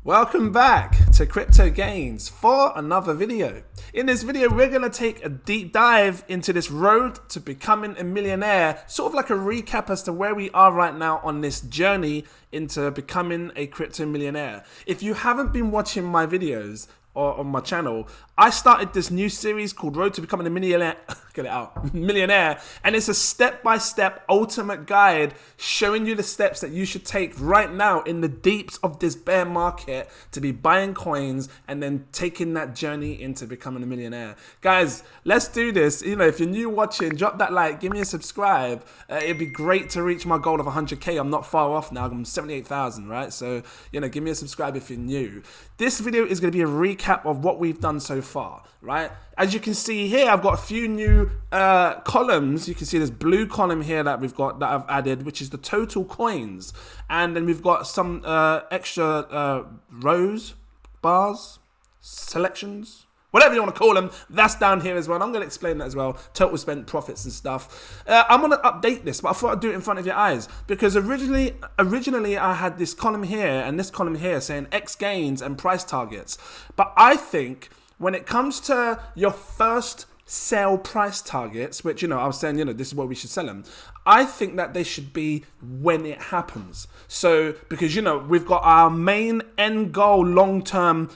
Welcome back to Crypto Gains for another video. In this video, we're going to take a deep dive into this road to becoming a millionaire, sort of like a recap as to where we are right now on this journey into becoming a crypto millionaire. If you haven't been watching my videos or on my channel, I started this new series called Road to Becoming a Millionaire, get it out, Millionaire, and it's a step-by-step ultimate guide showing you the steps that you should take right now in the deeps of this bear market to be buying coins and then taking that journey into becoming a millionaire. Guys, let's do this. You know, if you're new watching, drop that like, give me a subscribe. It'd be great to reach my goal of 100K. I'm not far off now. I'm 78,000, right? So, you know, give me a subscribe if you're new. This video is going to be a recap of what we've done so far, right? As you can see here, I've got a few new columns. You can see this blue column here that I've added, which is the total coins, and then we've got some extra rows, bars, selections, whatever you want to call them. That's down here as well. And I'm going to explain that as well. Total spent profits and stuff. I'm going to update this, but I thought I'd do it in front of your eyes because originally I had this column here and this column here saying X gains and price targets. But I think when it comes to your first sell price targets, which, you know, I was saying, you know, this is what we should sell them. I think that they should be when it happens. So, because, you know, we've got our main end goal long-term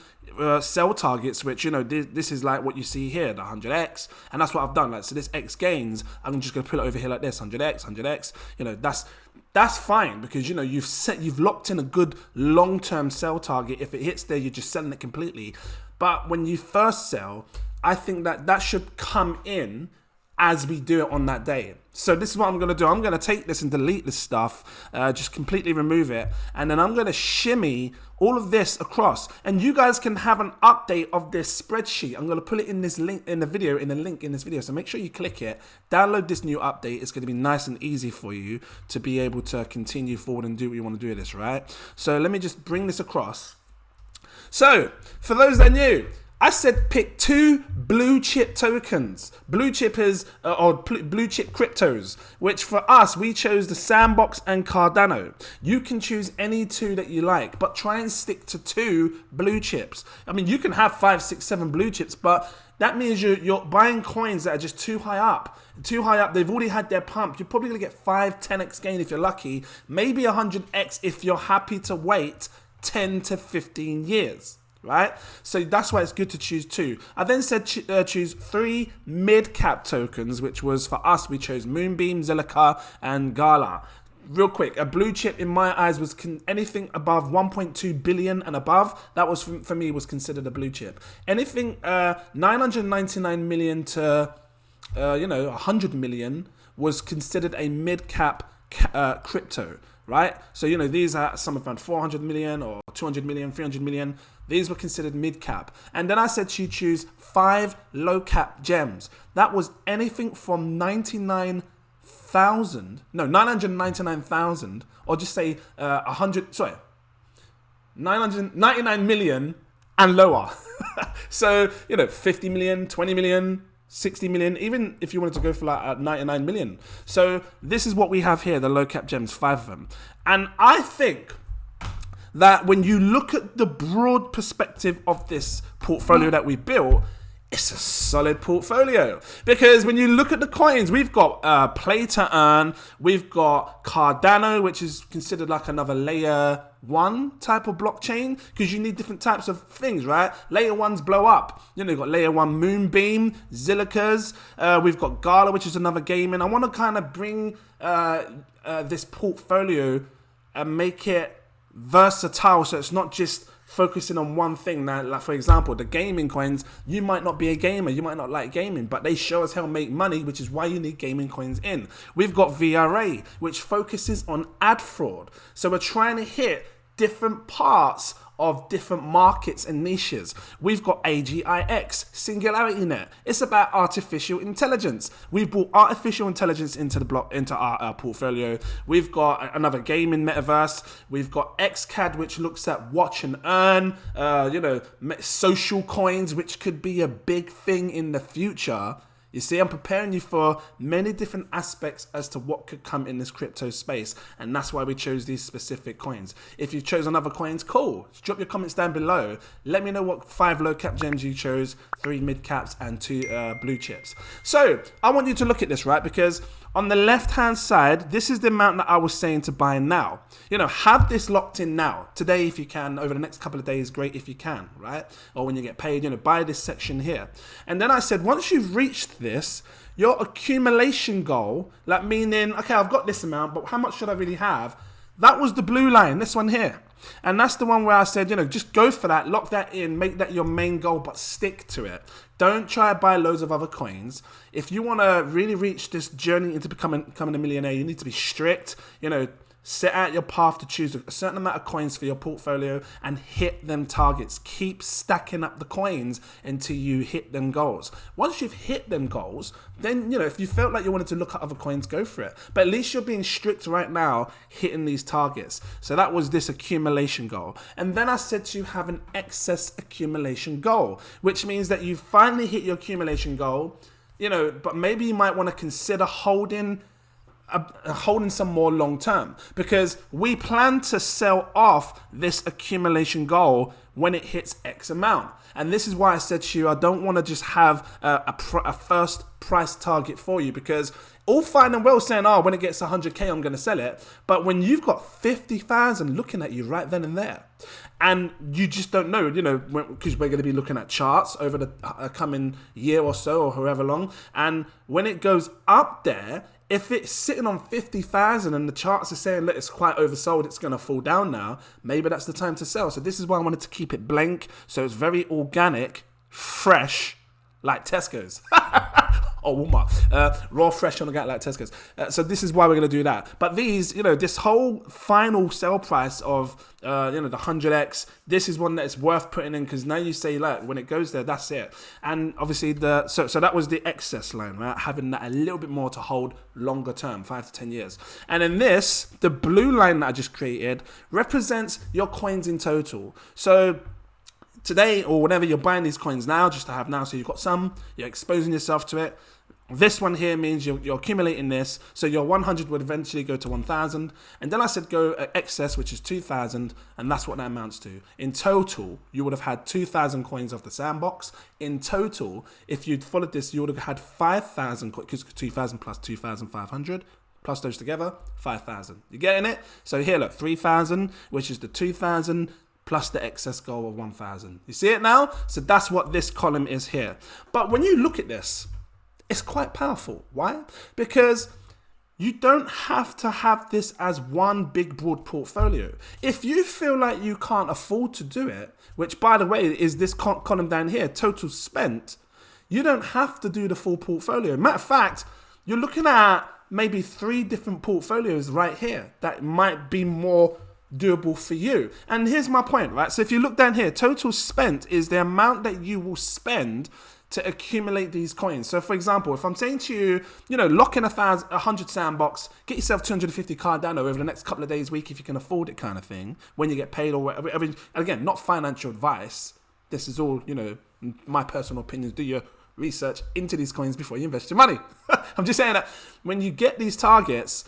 sell targets, which, you know, this is like what you see here, the 100x, and that's what I've done. Like, so this X gains, I'm just gonna put it over here like this, 100x, you know, that's fine because, you know, you've locked in a good long-term sell target. If it hits there, you're just selling it completely. But when you first sell, I think that should come in as we do it on that day. So this is what I'm going to do. I'm going to take this and delete this stuff, just completely remove it. And then I'm going to shimmy all of this across. And you guys can have an update of this spreadsheet. I'm going to put it in this link in the video, in the link in this video. So make sure you click it, download this new update. It's going to be nice and easy for you to be able to continue forward and do what you want to do with this, right? So let me just bring this across. So for those that are new, I said pick two blue chip tokens, blue chip cryptos, which for us, we chose the Sandbox and Cardano. You can choose any two that you like, but try and stick to two blue chips. I mean, you can have 5, 6, 7 blue chips, but that means you're buying coins that are just too high up. They've already had their pump. You're probably going to get 5, 10x gain if you're lucky, maybe 100x if you're happy to wait 10 to 15 years. Right? So that's why it's good to choose two. I then said choose 3 mid-cap tokens, which was for us, we chose Moonbeam, Zilliqa, and Gala. Real quick, a blue chip in my eyes was anything above 1.2 billion and above. That was, for me, was considered a blue chip. Anything 999 million to, 100 million was considered a mid-cap crypto. Right? So, you know, these are some around 400 million or 200 million, 300 million. These were considered mid-cap. And then I said you choose 5 low-cap gems. That was anything from 999,000, or just say 999 million and lower. So, you know, 50 million, 20 million, 60 million, even if you wanted to go for like 99 million. So this is what we have here, the low cap gems, 5 of them. And I think that when you look at the broad perspective of this portfolio that we built, it's a solid portfolio. Because when you look at the coins, we've got Play to Earn, we've got Cardano, which is considered like another layer 1 type of blockchain, because you need different types of things, right? Layer 1s blow up. You know, you've got layer 1 Moonbeam, Zilliqas, we've got Gala, which is another gaming. I want to kind of bring this portfolio and make it versatile, so it's not just focusing on one thing. Now, like for example, the gaming coins, you might not be a gamer, you might not like gaming, but they show as hell make money, which is why you need gaming coins in. We've got VRA, which focuses on ad fraud. So we're trying to hit different parts of different markets and niches. We've got AGIX, SingularityNet. It's about artificial intelligence. We've brought artificial intelligence into our portfolio. We've got another gaming metaverse. We've got XCAD, which looks at watch and earn. Social coins, which could be a big thing in the future. You see, I'm preparing you for many different aspects as to what could come in this crypto space. And that's why we chose these specific coins. If you've chosen other coins, cool. Just drop your comments down below. Let me know what 5 low cap gems you chose, 3 mid caps, and 2 blue chips. So I want you to look at this, right? Because on the left-hand side, this is the amount that I was saying to buy now. You know, have this locked in now. Today, if you can, over the next couple of days, great if you can, right? Or when you get paid, you know, buy this section here. And then I said, once you've reached this, your accumulation goal, like meaning, okay, I've got this amount, but how much should I really have? That was the blue line, this one here. And that's the one where I said, you know, just go for that, lock that in, make that your main goal, but stick to it. Don't try to buy loads of other coins. If you want to really reach this journey into becoming a millionaire, you need to be strict, you know, set out your path to choose a certain amount of coins for your portfolio and hit them targets. Keep stacking up the coins until you hit them goals. Once you've hit them goals, then, you know, if you felt like you wanted to look at other coins, go for it. But at least you're being strict right now, hitting these targets. So that was this accumulation goal. And then I said to you have an excess accumulation goal, which means that you finally hit your accumulation goal, you know, but maybe you might want to consider holding some more long term, because we plan to sell off this accumulation goal when it hits X amount. And this is why I said to you, I don't want to just have a first price target for you, because all fine and well saying, oh, when it gets 100K, I'm going to sell it. But when you've got 50,000 looking at you right then and there, and you just don't know, you know, because we're going to be looking at charts over the coming year or so, or however long. And when it goes up there, if it's sitting on 50,000 and the charts are saying, look, it's quite oversold, it's going to fall down now, maybe that's the time to sell. So this is why I wanted to keep it blank. So it's very organic, fresh, like Tesco's. Or Walmart. Raw, fresh on the gut like Tesco's. So this is why we're going to do that. But these, you know, this whole final sell price of, you know, the 100x, this is one that is worth putting in, because now you say, look, when it goes there, that's it. And obviously, so that was the excess line, right? Having that a little bit more to hold longer term, 5 to 10 years. And in this, the blue line that I just created represents your coins in total. So today, or whenever you're buying these coins now, just to have now, so you've got some, you're exposing yourself to it. This one here means you're accumulating this, so your 100 would eventually go to 1,000. And then I said go excess, which is 2,000, and that's what that amounts to. In total, you would have had 2,000 coins off the sandbox. In total, if you'd followed this, you would have had 5,000, because 2,000 plus 2,500, plus those together, 5,000. You getting it? So here, look, 3,000, which is the 2,000, plus the excess goal of 1,000. You see it now? So that's what this column is here. But when you look at this, it's quite powerful. Why? Because you don't have to have this as one big broad portfolio. If you feel like you can't afford to do it, which by the way is this column down here, total spent, you don't have to do the full portfolio. Matter of fact, you're looking at maybe 3 different portfolios right here that might be more doable for you. And here's my point, right? So if you look down here, total spent is the amount that you will spend to accumulate these coins. So for example, if I'm saying to you, you know, lock in 100 sandbox, get yourself 250 Cardano over the next couple of days, week, if you can afford it, kind of thing, when you get paid or whatever. I mean, again, not financial advice. This is all, you know, my personal opinions. Do your research into these coins before you invest your money. I'm just saying that when you get these targets,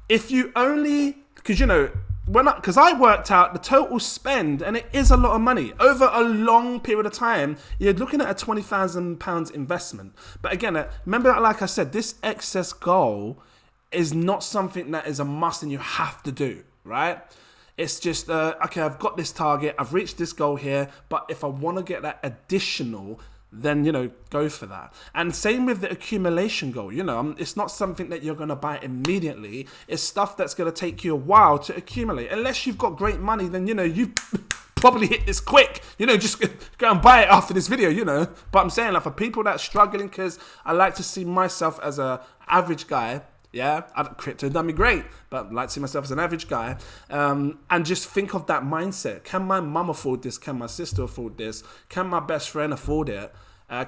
if you only, because, you know, because I worked out the total spend, and it is a lot of money over a long period of time. You're looking at a £20,000 investment. But again, remember, like I said, this excess goal is not something that is a must and you have to do, right? It's just, okay, I've got this target, I've reached this goal here, but if I want to get that additional, then, you know, go for that. And same with the accumulation goal. You know, it's not something that you're going to buy immediately. It's stuff that's going to take you a while to accumulate. Unless you've got great money, then, you know, you probably hit this quick. You know, just go and buy it after this video, you know. But I'm saying, like, for people that are struggling, because I like to see myself as a average guy. Yeah, crypto done me great, but I like to see myself as an average guy, and just think of that mindset. Can my mum afford this? Can my sister afford this? Can my best friend afford it?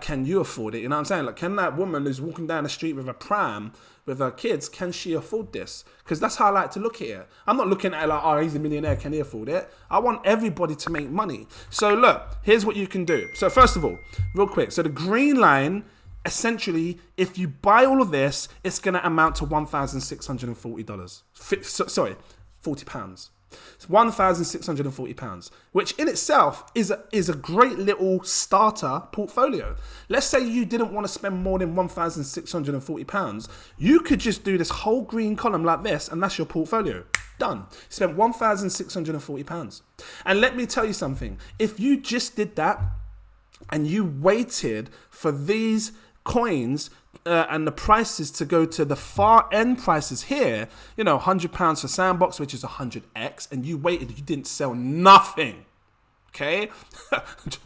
Can you afford it? You know what I'm saying? Like, can that woman who's walking down the street with a pram with her kids, can she afford this? Because that's how I like to look at it. I'm not looking at it like, oh, he's a millionaire, can he afford it? I want everybody to make money. So look, here's what you can do. So first of all, real quick, so the green line essentially, if you buy all of this, it's going to amount to $1,640. Sorry, £40. It's £1,640, which in itself is a great little starter portfolio. Let's say you didn't want to spend more than £1,640. You could just do this whole green column like this, and that's your portfolio. Done. You spent £1,640. And let me tell you something. If you just did that and you waited for these coins and the prices to go to the far end prices here, you know, £100 for Sandbox, which is 100x, and you waited, you didn't sell nothing. Okay,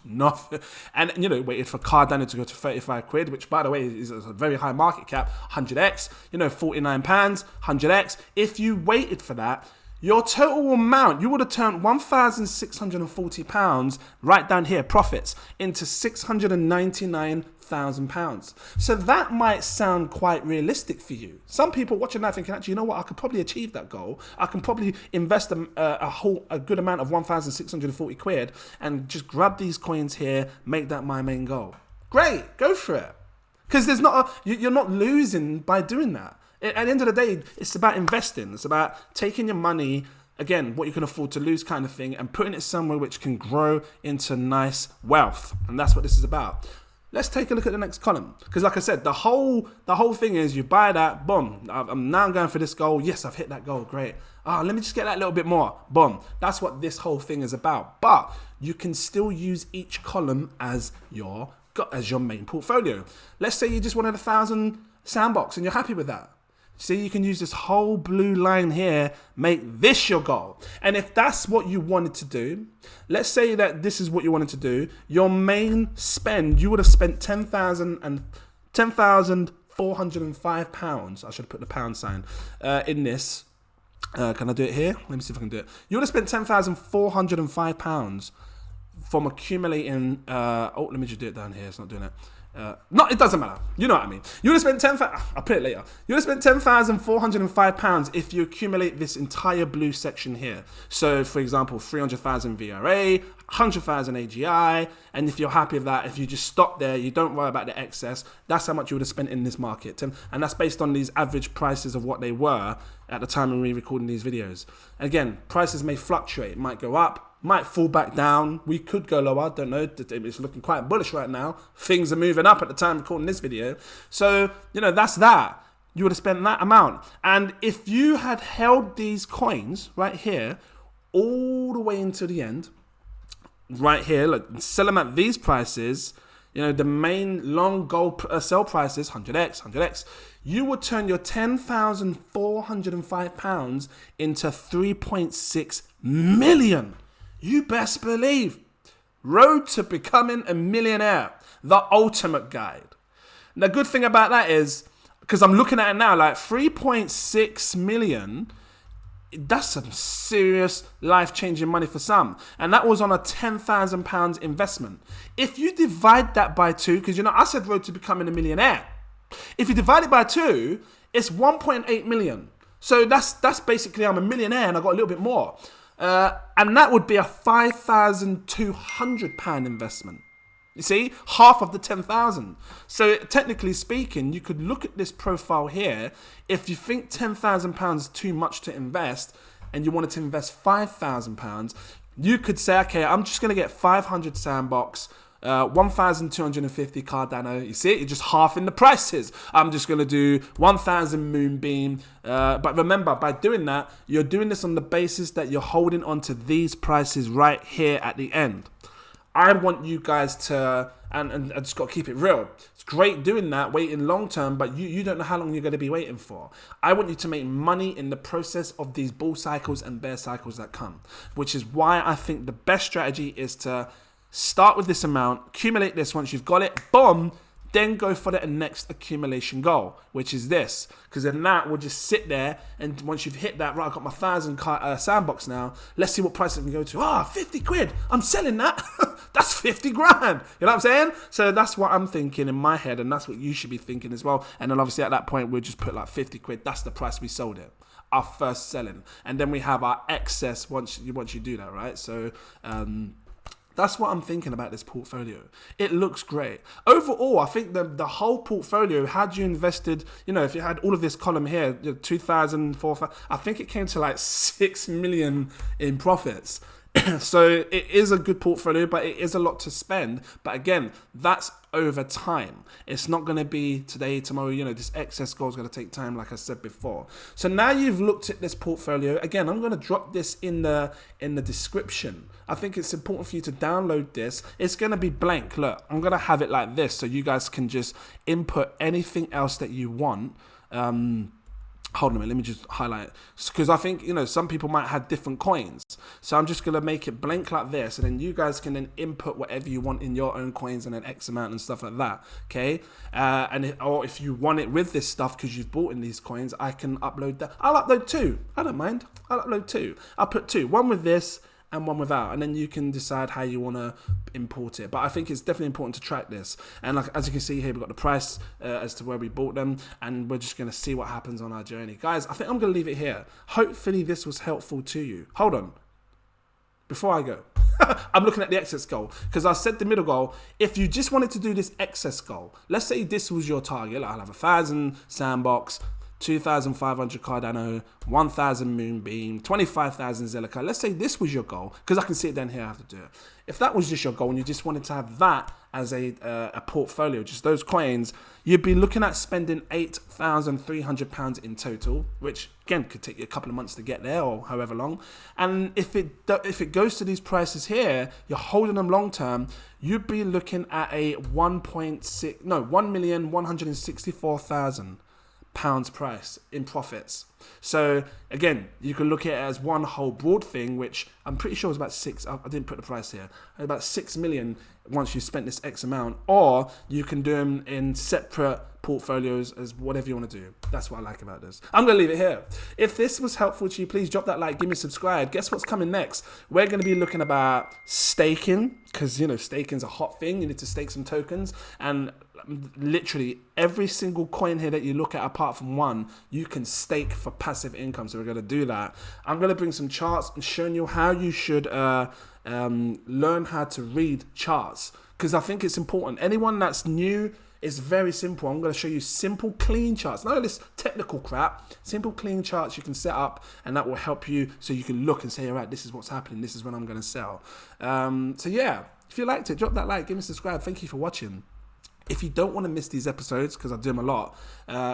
nothing, and you know, waited for Cardano to go to 35 quid, which by the way is a very high market cap, 100x, you know, £49, 100x. If you waited for that, your total amount, you would have turned £1,640 right down here, profits, into £699,000. So that might sound quite realistic for you. Some people watching that thinking, actually, you know what, I could probably achieve that goal. I can probably invest a good amount of 1,640 quid and just grab these coins here, make that my main goal. Great, go for it. Because you're not losing by doing that. At the end of the day, it's about investing. It's about taking your money, again, what you can afford to lose kind of thing, and putting it somewhere which can grow into nice wealth. And that's what this is about. Let's take a look at the next column. Because like I said, the whole thing is you buy that, boom. I'm now going for this goal. Yes, I've hit that goal. Great. Let me just get that little bit more. Boom. That's what this whole thing is about. But you can still use each column as your main portfolio. Let's say you just wanted 1,000 Sandbox and you're happy with that. See, you can use this whole blue line here, make this your goal. And if that's what you wanted to do, let's say that this is what you wanted to do, your main spend, you would have spent £10,405. I should have put the pound sign in this. Can I do it here? Let me see if I can do it. You would have spent £10,405 from accumulating. Let me just do it down here. It's not doing it. No, it doesn't matter. You know what I mean. You would have spent I'll put it later. You would have spent £10,405 if you accumulate this entire blue section here. So, for example, 300,000 VRA, 100,000 AGI, and if you're happy with that, if you just stop there, you don't worry about the excess, that's how much you would have spent in this market. And that's based on these average prices of what they were at the time when we were recording these videos. Again, prices may fluctuate. It might go up, might fall back down. We could go lower. Don't know. It's looking quite bullish right now. Things are moving up at the time of recording this video. So, you know, that's that. You would have spent that amount. And if you had held these coins right here all the way into the end, right here, look, sell them at these prices, you know, the main long goal sell prices, 100x, you would turn your £10,405 into 3.6 million. You best believe. Road to becoming a millionaire. The ultimate guide. And the good thing about that is, because I'm looking at it now, like 3.6 million, that's some serious life-changing money for some. And that was on a £10,000 investment. If you divide that by 2, because, you know, I said road to becoming a millionaire. If you divide it by 2, it's 1.8 million. So that's basically, I'm a millionaire and I got a little bit more. And that would be a £5,200 investment. You see, half of the 10,000. So technically speaking, you could look at this profile here. If you think £10,000 is too much to invest and you wanted to invest £5,000, you could say, okay, I'm just going to get 500 Sandbox, 1,250 Cardano. You see it? You're just halving the prices. I'm just going to do 1,000 Moonbeam. But remember, by doing that, you're doing this on the basis that you're holding on to these prices right here at the end. I want you guys to, and I just got to keep it real. It's great doing that, waiting long term, but you don't know how long you're going to be waiting for. I want you to make money in the process of these bull cycles and bear cycles that come, which is why I think the best strategy is to start with this amount, accumulate this. Once you've got it, boom, then go for the next accumulation goal, which is this. Because then that will just sit there, and once you've hit that, right, I've got my 1,000 Sandbox now. Let's see what price I can go to. 50 quid. I'm selling that. That's 50 grand. You know what I'm saying? So that's what I'm thinking in my head, and that's what you should be thinking as well. And then obviously at that point, we'll just put like 50 quid. That's the price we sold it. Our first selling. And then we have our excess once you do that, right? So, That's what I'm thinking about this portfolio. It looks great. Overall, I think the whole portfolio, had you invested, you know, if you had all of this column here, 2,000, 4,000, I think it came to like 6 million in profits. So it is a good portfolio, but it is a lot to spend. But again, that's over time. It's not going to be today, tomorrow. You know, this excess goal is going to take time, like I said before. So now you've looked at this portfolio. Again, I'm going to drop this in the description. I think it's important for you to download this. It's going to be blank. Look, I'm going to have it like this, so you guys can just input anything else that you want. Hold on a minute, let me just highlight it. Because I think, you know, some people might have different coins. So I'm just going to make it blank like this. And then you guys can then input whatever you want in your own coins and then X amount and stuff like that. Okay. Or if you want it with this stuff because you've bought in these coins, I can upload that. I'll upload 2. I don't mind. I'll upload 2. I'll put 2. One with this and one without, and then you can decide how you want to import it. But I think it's definitely important to track this. And like, as you can see here, we've got the price as to where we bought them, and we're just going to see what happens on our journey. Guys, I think I'm going to leave it here. Hopefully this was helpful to you. Hold on. Before I go, I'm looking at the excess goal, because I said the middle goal. If you just wanted to do this excess goal, let's say this was your target, like I'll have 1,000 sandbox, 2,500 Cardano, 1,000 Moonbeam, 25,000 Zelica. Let's say this was your goal, because I can see it down here, I have to do it. If that was just your goal and you just wanted to have that as a portfolio, just those coins, you'd be looking at spending £8,300 in total, which again could take you a couple of months to get there or however long. And if it goes to these prices here, you're holding them long term, you'd be looking at a 1,164,000 pounds price in profits. So again, you can look at it as one whole broad thing, which I'm pretty sure is about 6. I didn't put the price here. About 6 million once you spent this X amount, or you can do them in separate portfolios as whatever you want to do. That's what I like about this. I'm going to leave it here. If this was helpful to you, please drop that like, give me a subscribe. Guess what's coming next? We're going to be looking about staking, because, you know, staking's a hot thing. You need to stake some tokens, and literally every single coin here that you look at, apart from one, you can stake for passive income. So we're going to do that. I'm going to bring some charts and showing you how you should learn how to read charts, because I think it's important. Anyone that's new, it's very simple. I'm going to show you simple, clean charts. None of this technical crap. Simple, clean charts you can set up, and that will help you so you can look and say, all right, this is what's happening. This is when I'm going to sell. So yeah, if you liked it, drop that like, give me a subscribe. Thank you for watching. If you don't want to miss these episodes, because I do them a lot,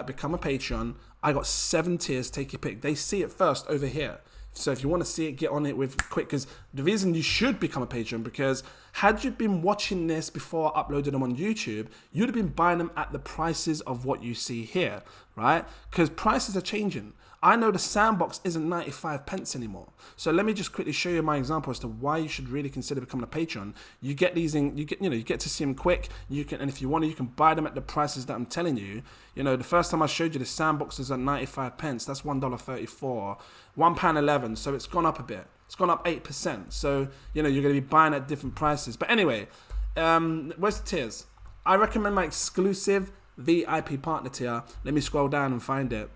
become a Patreon. I got 7 tiers, take your pick. They see it first over here. So if you want to see it, get on it with quick, because the reason you should become a patron, because had you been watching this before I uploaded them on YouTube, you'd have been buying them at the prices of what you see here, right? Because prices are changing. I know the sandbox isn't 95 pence anymore. So let me just quickly show you my example as to why you should really consider becoming a patron. You get these in, you get to see them quick. You can, and if you want to, you can buy them at the prices that I'm telling you. You know, the first time I showed you the sandbox is at 95 pence. That's $1.34, £1.11. So it's gone up a bit. It's gone up 8%. So, you know, you're going to be buying at different prices. But anyway, where's the tiers? I recommend my exclusive VIP partner tier. Let me scroll down and find it.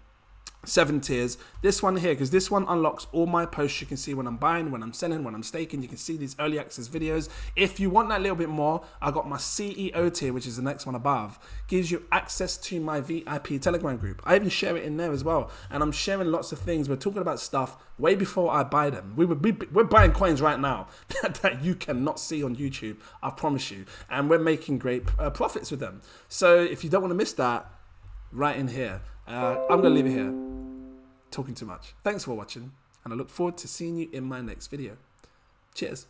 7 tiers. This one here, because this one unlocks all my posts. You can see when I'm buying, when I'm selling, when I'm staking. You can see these early access videos. If you want that little bit more, I got my CEO tier, which is the next one above. Gives you access to my VIP Telegram group. I even share it in there as well. And I'm sharing lots of things. We're talking about stuff way before I buy them. We're buying coins right now that you cannot see on YouTube. I promise you. And we're making great profits with them. So if you don't want to miss that, right in here. I'm going to leave it here. Talking too much. Thanks for watching, and I look forward to seeing you in my next video. Cheers.